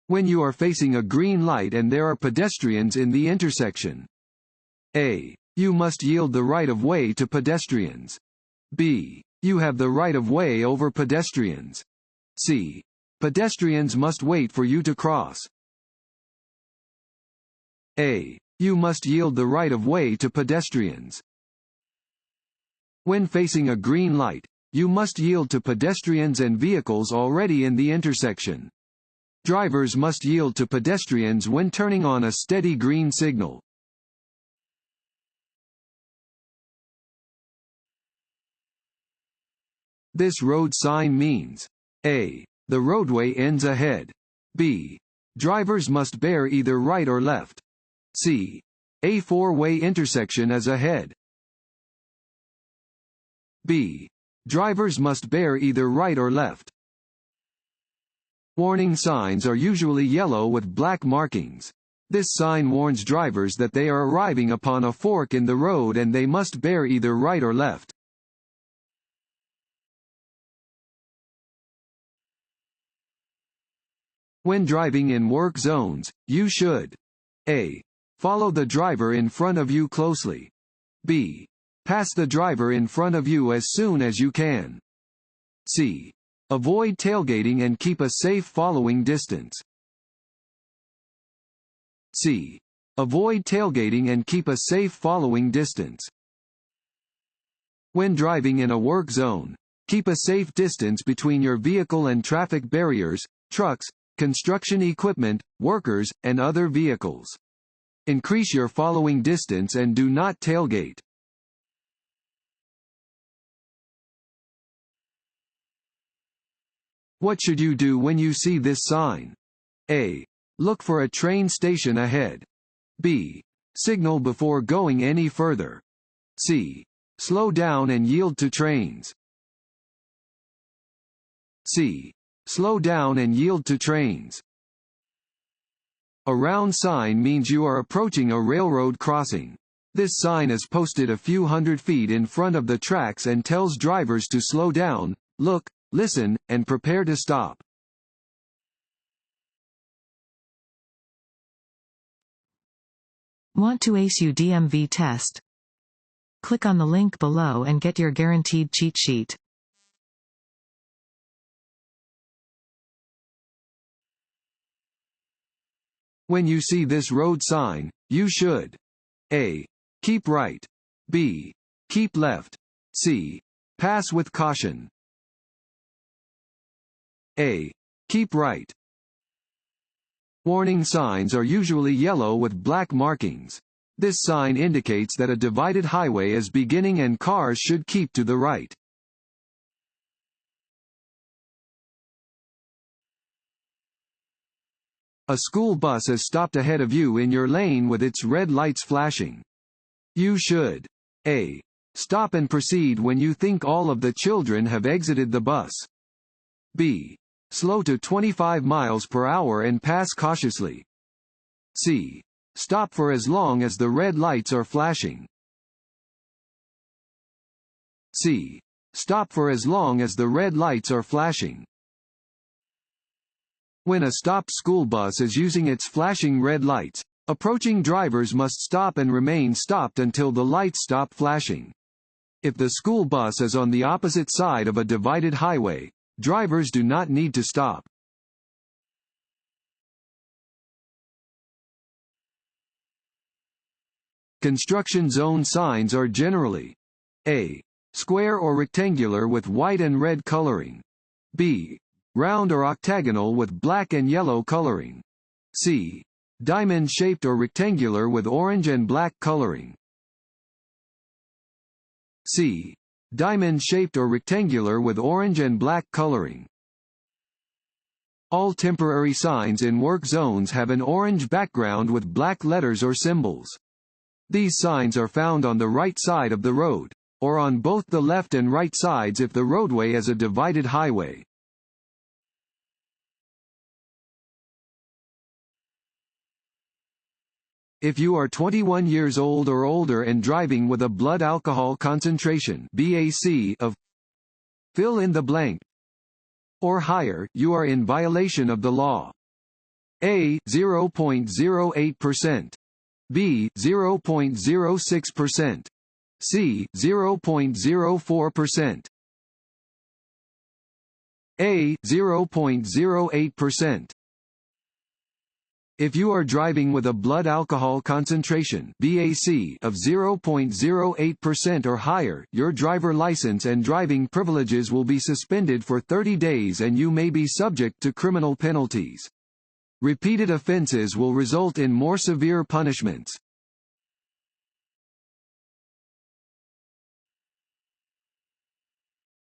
When you are facing a green light and there are pedestrians in the intersection. A. You must yield the right of way to pedestrians. B. You have the right of way over pedestrians. C. Pedestrians must wait for you to cross. A. You must yield the right of way to pedestrians. When facing a green light, you must yield to pedestrians and vehicles already in the intersection. Drivers must yield to pedestrians when turning on a steady green signal. This road sign means A. The roadway ends ahead. B. Drivers must bear either right or left. C. A four-way intersection is ahead. B. Drivers must bear either right or left. Warning signs are usually yellow with black markings. This sign warns drivers that they are arriving upon a fork in the road and they must bear either right or left. When driving in work zones, you should A. Follow the driver in front of you closely. B. Pass the driver in front of you as soon as you can. C. Avoid tailgating and keep a safe following distance. C. Avoid tailgating and keep a safe following distance. When driving in a work zone, keep a safe distance between your vehicle and traffic barriers, trucks, construction equipment, workers, and other vehicles. Increase your following distance and do not tailgate. What should you do when you see this sign? A. Look for a train station ahead. B. Signal before going any further. C. Slow down and yield to trains. C. Slow down and yield to trains. A round sign means you are approaching a railroad crossing. This sign is posted a few hundred feet in front of the tracks and tells drivers to slow down, look, listen, and prepare to stop. Want to ace your DMV test? Click on the link below and get your guaranteed cheat sheet. When you see this road sign, you should A. Keep right. B. Keep left. C. Pass with caution. A. Keep right. Warning signs are usually yellow with black markings. This sign indicates that a divided highway is beginning and cars should keep to the right. A school bus has stopped ahead of you in your lane with its red lights flashing. You should A. Stop and proceed when you think all of the children have exited the bus. B. Slow to 25 miles per hour and pass cautiously. C. Stop for as long as the red lights are flashing. C. Stop for as long as the red lights are flashing. When a stopped school bus is using its flashing red lights, approaching drivers must stop and remain stopped until the lights stop flashing. If the school bus is on the opposite side of a divided highway, drivers do not need to stop. Construction zone signs are generally A. Square or rectangular with white and red coloring. B. Round or octagonal with black and yellow coloring. C. Diamond-shaped or rectangular with orange and black coloring. C. Diamond-shaped or rectangular with orange and black coloring. All temporary signs in work zones have an orange background with black letters or symbols. These signs are found on the right side of the road, or on both the left and right sides if the roadway is a divided highway. If you are 21 years old or older and driving with a blood alcohol concentration (BAC) of fill in the blank or higher, you are in violation of the law. A. 0.08%. B. 0.06%. C. 0.04%. A. 0.08%. If you are driving with a blood alcohol concentration (BAC) of 0.08% or higher, your driver license and driving privileges will be suspended for 30 days and you may be subject to criminal penalties. Repeated offenses will result in more severe punishments.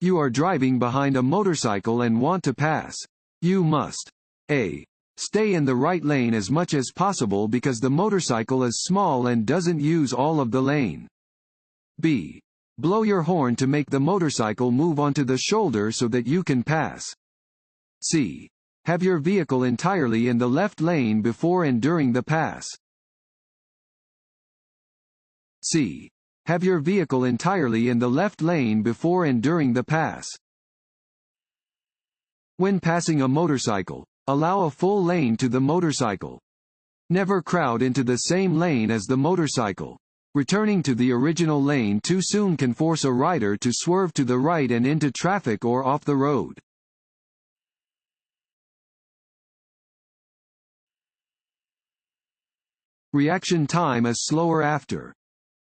You are driving behind a motorcycle and want to pass. You must A. Stay in the right lane as much as possible because the motorcycle is small and doesn't use all of the lane. B. Blow your horn to make the motorcycle move onto the shoulder so that you can pass. C. Have your vehicle entirely in the left lane before and during the pass. C. Have your vehicle entirely in the left lane before and during the pass. When passing a motorcycle, allow a full lane to the motorcycle. Never crowd into the same lane as the motorcycle. Returning to the original lane too soon can force a rider to swerve to the right and into traffic or off the road. Reaction time is slower after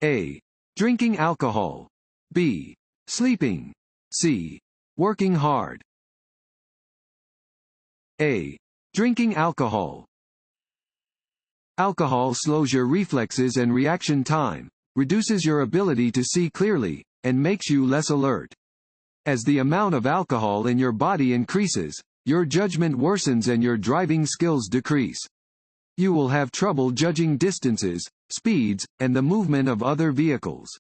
A. Drinking alcohol. B. Sleeping. C. Working hard. A. Drinking alcohol. Alcohol slows your reflexes and reaction time, reduces your ability to see clearly, and makes you less alert. As the amount of alcohol in your body increases, your judgment worsens and your driving skills decrease. You will have trouble judging distances, speeds, and the movement of other vehicles.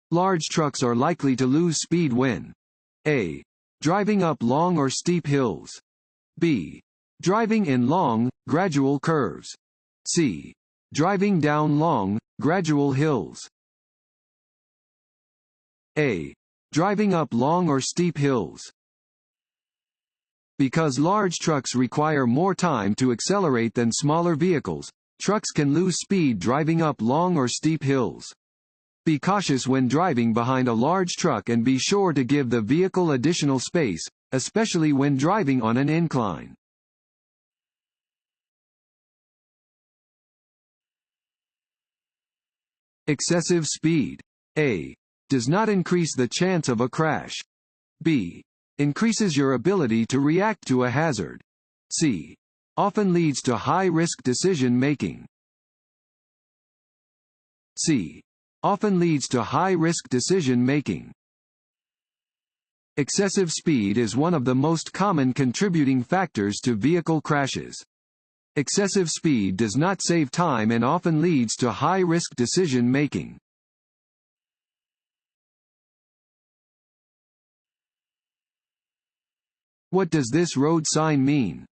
Large trucks are likely to lose speed when A. Driving up long or steep hills. B. Driving in long, gradual curves. C. Driving down long, gradual hills. A. Driving up long or steep hills. Because large trucks require more time to accelerate than smaller vehicles, trucks can lose speed driving up long or steep hills. Be cautious when driving behind a large truck and be sure to give the vehicle additional space, especially when driving on an incline. Excessive speed. A. Does not increase the chance of a crash. B. Increases your ability to react to a hazard. C. Often leads to high-risk decision-making. C. Often leads to high-risk decision-making. Excessive speed is one of the most common contributing factors to vehicle crashes. Excessive speed does not save time and often leads to high-risk decision-making. What does this road sign mean?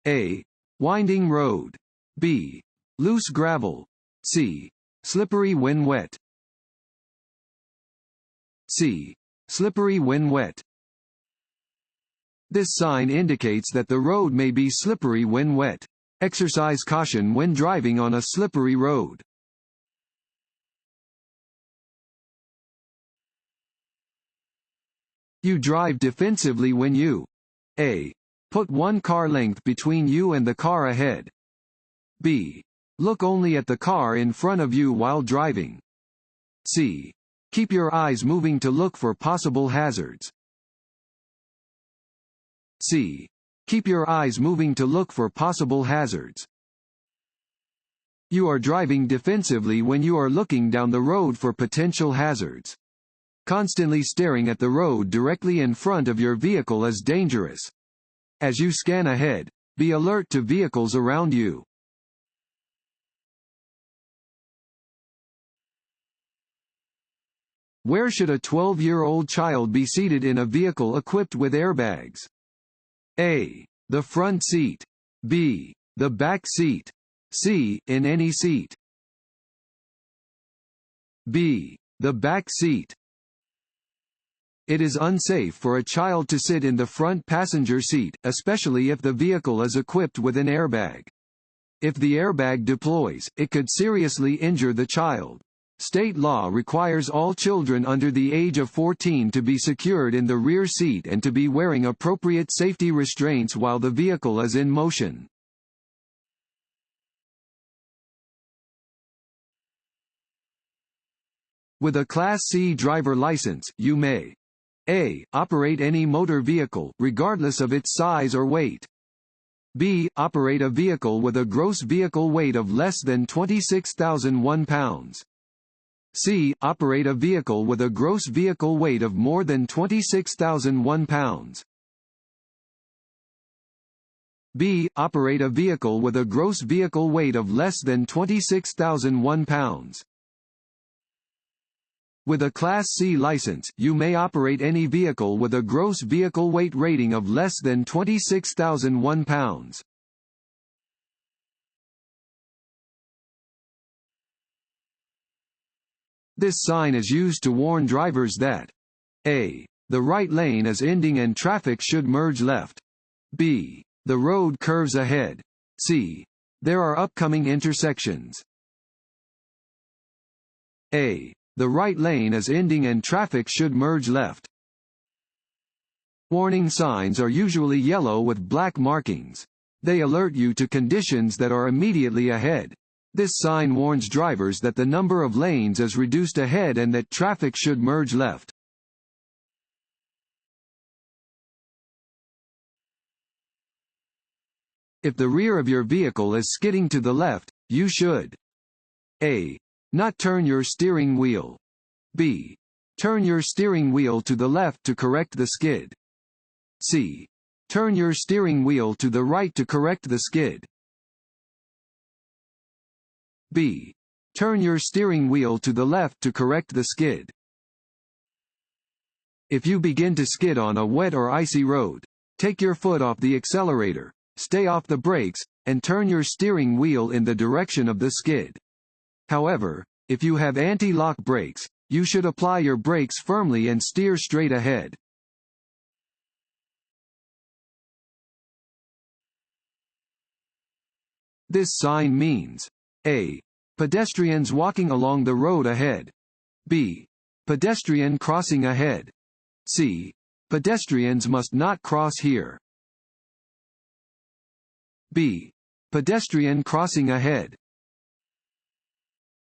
A. Winding road. B. Loose gravel. C. Slippery when wet. C. Slippery when wet. This sign indicates that the road may be slippery when wet. Exercise caution when driving on a slippery road. You drive defensively when you A. Put one car length between you and the car ahead. B. Look only at the car in front of you while driving. C. Keep your eyes moving to look for possible hazards. C. Keep your eyes moving to look for possible hazards. You are driving defensively when you are looking down the road for potential hazards. Constantly staring at the road directly in front of your vehicle is dangerous. As you scan ahead, be alert to vehicles around you. Where should a 12-year-old child be seated in a vehicle equipped with airbags? A. The front seat. B. The back seat. C. In any seat. B. The back seat. It is unsafe for a child to sit in the front passenger seat, especially if the vehicle is equipped with an airbag. If the airbag deploys, it could seriously injure the child. State law requires all children under the age of 14 to be secured in the rear seat and to be wearing appropriate safety restraints while the vehicle is in motion. With a Class C driver license, you may A. Operate any motor vehicle, regardless of its size or weight. B. Operate a vehicle with a gross vehicle weight of less than 26,001 pounds. C. Operate a vehicle with a gross vehicle weight of more than 26,001 pounds. B. Operate a vehicle with a gross vehicle weight of less than 26,001 pounds. With a Class C license, you may operate any vehicle with a gross vehicle weight rating of less than 26,001 pounds. This sign is used to warn drivers that A. The right lane is ending and traffic should merge left. B. The road curves ahead. C. There are upcoming intersections. A. The right lane is ending and traffic should merge left. Warning signs are usually yellow with black markings. They alert you to conditions that are immediately ahead. This sign warns drivers that the number of lanes is reduced ahead and that traffic should merge left. If the rear of your vehicle is skidding to the left, you should A. Not turn your steering wheel. B. Turn your steering wheel to the left to correct the skid. C. Turn your steering wheel to the right to correct the skid. B. Turn your steering wheel to the left to correct the skid. If you begin to skid on a wet or icy road, take your foot off the accelerator, stay off the brakes, and turn your steering wheel in the direction of the skid. However, if you have anti-lock brakes, you should apply your brakes firmly and steer straight ahead. This sign means A. Pedestrians walking along the road ahead. B. Pedestrian crossing ahead. C. Pedestrians must not cross here. B. Pedestrian crossing ahead.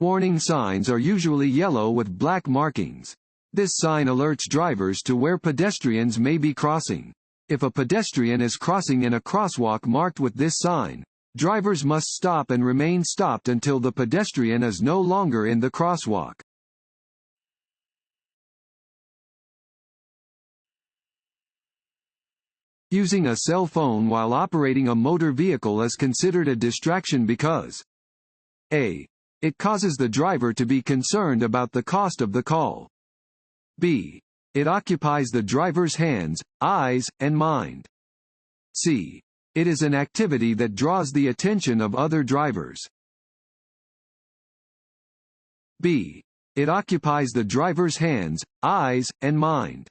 Warning signs are usually yellow with black markings. This sign alerts drivers to where pedestrians may be crossing. If a pedestrian is crossing in a crosswalk marked with this sign, drivers must stop and remain stopped until the pedestrian is no longer in the crosswalk. Using a cell phone while operating a motor vehicle is considered a distraction because A. It causes the driver to be concerned about the cost of the call. B. It occupies the driver's hands, eyes, and mind. C. It is an activity that draws the attention of other drivers. B. It occupies the driver's hands, eyes, and mind.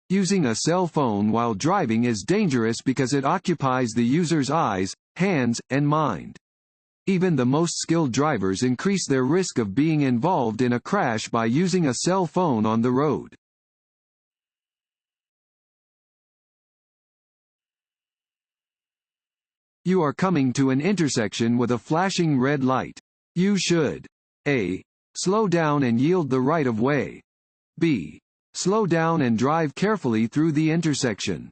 Using a cell phone while driving is dangerous because it occupies the user's eyes, hands, and mind. Even the most skilled drivers increase their risk of being involved in a crash by using a cell phone on the road. You are coming to an intersection with a flashing red light. You should A. Slow down and yield the right of way. B. Slow down and drive carefully through the intersection.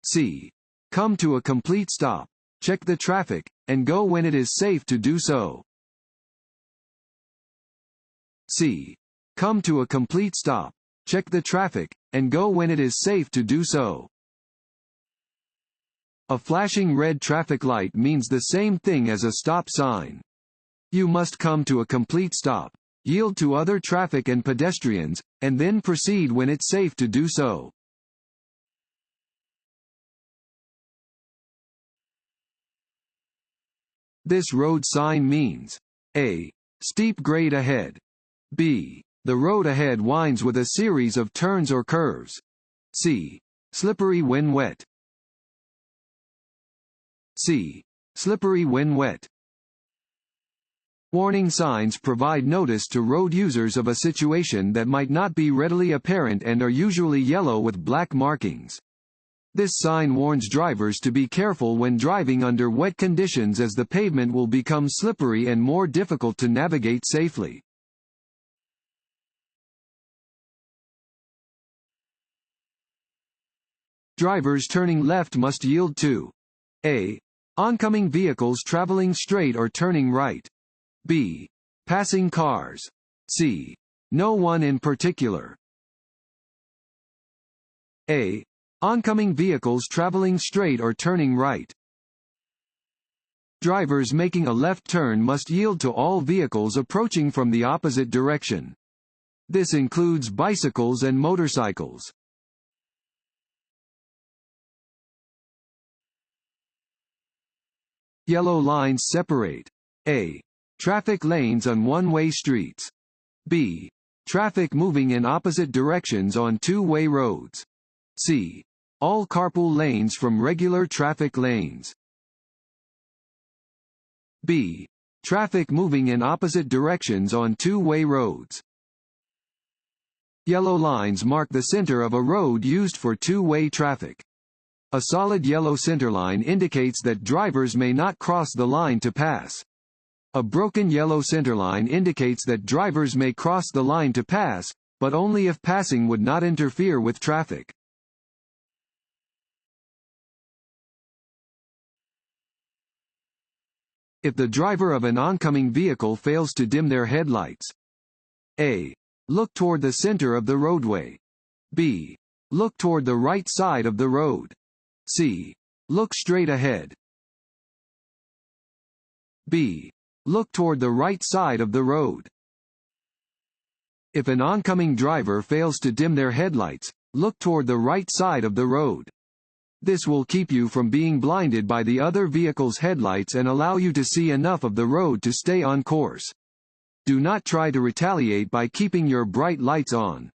C. Come to a complete stop, check the traffic, and go when it is safe to do so. C. Come to a complete stop, check the traffic, and go when it is safe to do so. A flashing red traffic light means the same thing as a stop sign. You must come to a complete stop, yield to other traffic and pedestrians, and then proceed when it's safe to do so. This road sign means A. Steep grade ahead. B. The road ahead winds with a series of turns or curves. C. Slippery when wet. C. Slippery when wet. Warning signs provide notice to road users of a situation that might not be readily apparent and are usually yellow with black markings. This sign warns drivers to be careful when driving under wet conditions, as the pavement will become slippery and more difficult to navigate safely. Drivers turning left must yield to A. Oncoming vehicles traveling straight or turning right. B. Passing cars. C. No one in particular. A. Oncoming vehicles traveling straight or turning right. Drivers making a left turn must yield to all vehicles approaching from the opposite direction. This includes bicycles and motorcycles. Yellow lines separate A. Traffic lanes on one-way streets. B. Traffic moving in opposite directions on two-way roads. C. All carpool lanes from regular traffic lanes. B. Traffic moving in opposite directions on two-way roads. Yellow lines mark the center of a road used for two-way traffic. A solid yellow centerline indicates that drivers may not cross the line to pass. A broken yellow centerline indicates that drivers may cross the line to pass, but only if passing would not interfere with traffic. If the driver of an oncoming vehicle fails to dim their headlights. A. Look toward the center of the roadway. B. Look toward the right side of the road. C. Look straight ahead. B. Look toward the right side of the road. If an oncoming driver fails to dim their headlights, look toward the right side of the road. This will keep you from being blinded by the other vehicle's headlights and allow you to see enough of the road to stay on course. Do not try to retaliate by keeping your bright lights on.